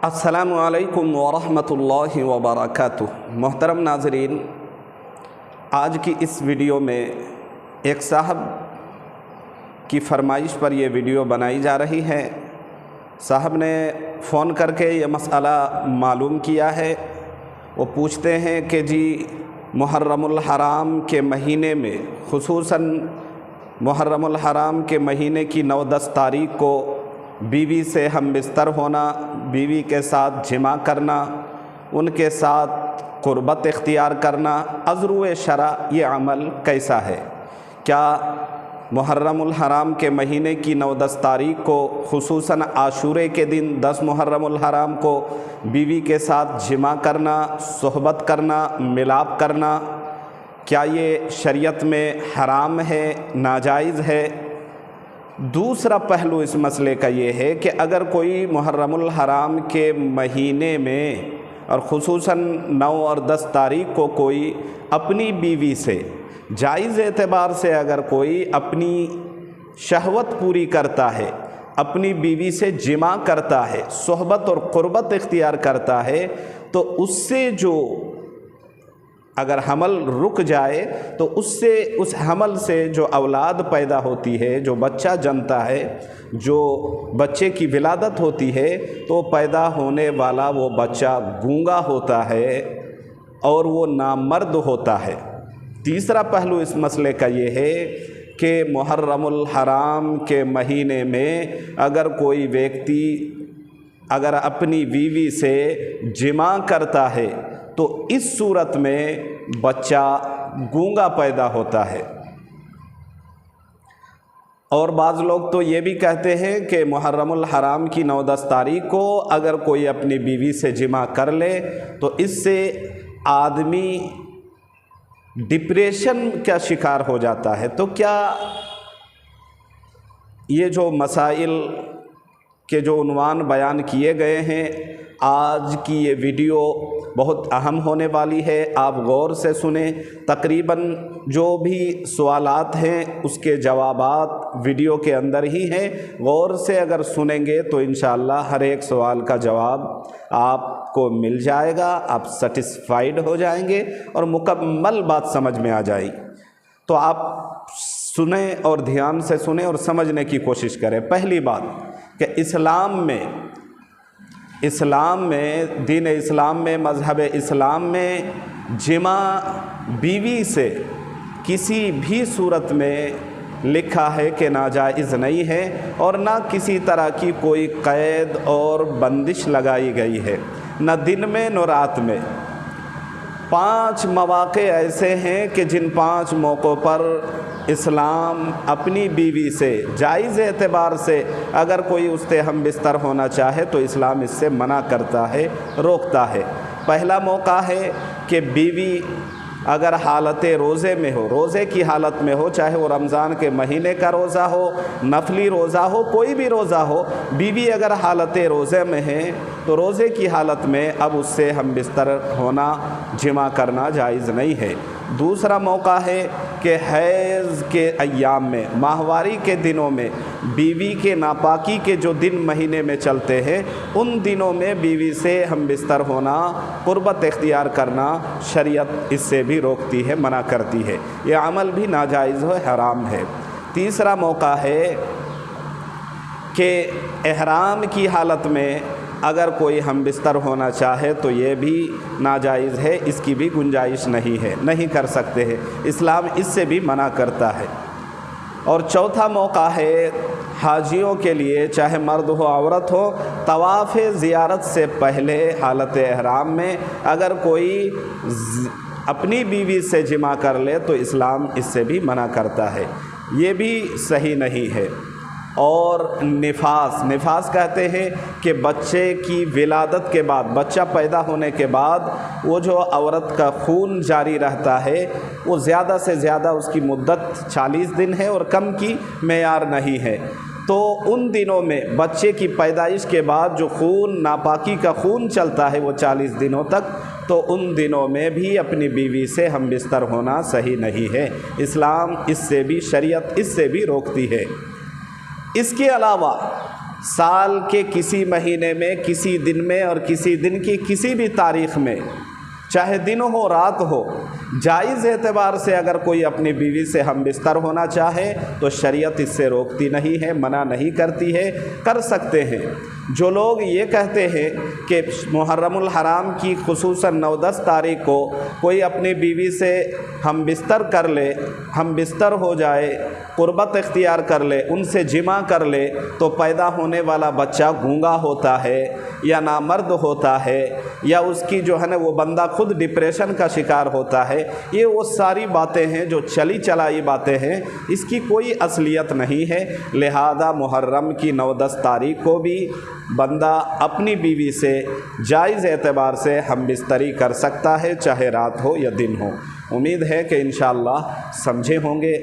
अस्सलामु अलैकुम वरहमतुल्लाहि वबरकातुह। मोहतरम नाज़रीन, आज की इस वीडियो में एक साहब की फरमाइश पर यह वीडियो बनाई जा रही है। साहब ने फ़ोन करके ये मसला मालूम किया है। वो पूछते हैं कि जी मुहर्रमुल हराम के महीने में, खुसूसन मुहर्रमुल हराम के महीने की 9-10 तारीख़ को बीवी से हम बिस्तर होना, बीवी के साथ जिमा करना, उनके साथ क़ुर्बत इख्तियार करना अज़्रुए शरा ये अमल कैसा है? क्या मुहर्रमुल हराम के महीने की 9-10 तारीख़ को, खुसूसन आशूरे के दिन 10 मुहर्रमुल हराम को बीवी के साथ जिमा करना, सोहबत करना, मिलाप करना, क्या ये शरीयत में हराम है, नाजायज़ है? दूसरा पहलू इस मसले का ये है कि अगर कोई मुहर्रमुल हराम के महीने में और ख़ुसूसन 9 और 10 तारीख़ को कोई अपनी बीवी से जायज़ एतबार से अगर कोई अपनी शहवत पूरी करता है, अपनी बीवी से जिमा करता है, सोहबत और क़ुर्बत इख्तियार करता है, तो उससे जो अगर हमल रुक जाए तो उससे, उस हमल से जो औलाद पैदा होती है, जो बच्चा जन्मता है, जो बच्चे की विलादत होती है, तो पैदा होने वाला वो बच्चा गूंगा होता है और वो नामर्द होता है। तीसरा पहलू इस मसले का ये है कि मुहर्रमुल हराम के महीने में अगर कोई व्यक्ति अगर अपनी बीवी से जिमा करता है तो इस सूरत में बच्चा गूंगा पैदा होता है। और बाज़ लोग तो ये भी कहते हैं कि मुहर्रमुल हराम की 9-10 तारीख़ को अगर कोई अपनी बीवी से जिमा कर ले तो इससे आदमी डिप्रेशन का शिकार हो जाता है। तो क्या ये जो मसाइल के जो उन्वान बयान किए गए हैं, आज की ये वीडियो बहुत अहम होने वाली है, आप गौर से सुने। तकरीबन जो भी सवालात हैं उसके जवाबात वीडियो के अंदर ही हैं। गौर से अगर सुनेंगे तो इंशाअल्लाह हर एक सवाल का जवाब आपको मिल जाएगा, आप सेटिस्फाइड हो जाएंगे और मुकम्मल बात समझ में आ जाएगी। तो आप सुने और ध्यान से सुने और समझने की कोशिश करें। पहली बात कि इस्लाम में दीन इस्लाम में, मज़हब इस्लाम में जिमा बीवी से किसी भी सूरत में लिखा है कि नाजायज़ नहीं है और ना किसी तरह की कोई क़ैद और बंदिश लगाई गई है, न दिन में न रात में। 5 मौक़े ऐसे हैं कि जिन 5 मौक़ों पर इस्लाम अपनी बीवी से जायज़ एतबार से अगर कोई उससे हम बिस्तर होना चाहे तो इस्लाम इससे मना करता है, रोकता है। पहला मौका है कि बीवी अगर हालत रोज़े में हो, रोज़े की हालत में हो, चाहे वो रमज़ान के महीने का रोज़ा हो, नफली रोज़ा हो, कोई भी रोज़ा हो, बीवी अगर हालत रोज़े में है तो रोज़े की हालत में अब उससे हम बिस्तर होना, जिमा करना जायज़ नहीं है। दूसरा मौका है कि हैज़ के अय्याम में, माहवारी के दिनों में, बीवी के नापाकी के जो दिन महीने में चलते हैं उन दिनों में बीवी से हम बिस्तर होना, क़ुर्बत इख्तियार करना शरीयत इससे भी रोकती है, मना करती है। यह अमल भी नाजायज़ है, हराम है। तीसरा मौका है कि इहराम की हालत में अगर कोई हम बिस्तर होना चाहे तो ये भी नाजायज़ है, इसकी भी गुंजाइश नहीं है, नहीं कर सकते हैं, इस्लाम इससे भी मना करता है। और चौथा मौका है हाजियों के लिए, चाहे मर्द हो औरत हो, तवाफ़ ज़ियारत से पहले हालत एहराम में अगर कोई अपनी बीवी से जिमा कर ले तो इस्लाम इससे भी मना करता है, ये भी सही नहीं है। और निफास कहते हैं कि बच्चे की विलादत के बाद, बच्चा पैदा होने के बाद वो जो औरत का खून जारी रहता है वो ज़्यादा से ज़्यादा उसकी मुद्दत 40 दिन है और कम की मेयार नहीं है। तो उन दिनों में बच्चे की पैदाइश के बाद जो खून, नापाकी का खून चलता है वो 40 दिनों तक, तो उन दिनों में भी अपनी बीवी से हम बिस्तर होना सही नहीं है। इस्लाम इससे भी, शरीयत इससे भी रोकती है। इसके अलावा साल के किसी महीने में, किसी दिन में और किसी दिन की किसी भी तारीख़ में, चाहे दिन हो रात हो, जायज़ एतबार से अगर कोई अपनी बीवी से हम बिस्तर होना चाहे तो शरीयत इससे रोकती नहीं है, मना नहीं करती है, कर सकते हैं। जो लोग ये कहते हैं कि मुहर्रमुल हराम की खुसूसन 9-10 तारीख़ को कोई अपनी बीवी से हम बिस्तर कर ले, हम बिस्तर हो जाए, क़ुर्बत इख्तियार कर ले, उनसे जिमा कर ले, तो पैदा होने वाला बच्चा गूंगा होता है या नामर्द होता है या उसकी जो है ना वो बंदा खुद डिप्रेशन का शिकार होता है, ये वो सारी बातें हैं जो चली चलाई बातें हैं, इसकी कोई असलियत नहीं है। लिहाजा मुहर्रम की 9-10 तारीख़ को भी बंदा अपनी बीवी से जायज़ एतबार से हम बिस्तरी कर सकता है, चाहे रात हो या दिन हो। उम्मीद है कि इंशाअल्लाह समझे होंगे।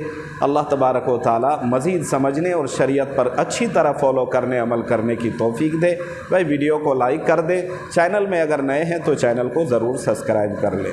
अल्लाह तबारक व तआला मज़ीद समझने और शरीयत पर अच्छी तरह फॉलो करने, अमल करने की तौफीक दे। भाई वीडियो को लाइक कर दे, चैनल में अगर नए हैं तो चैनल को ज़रूर सब्सक्राइब कर लें।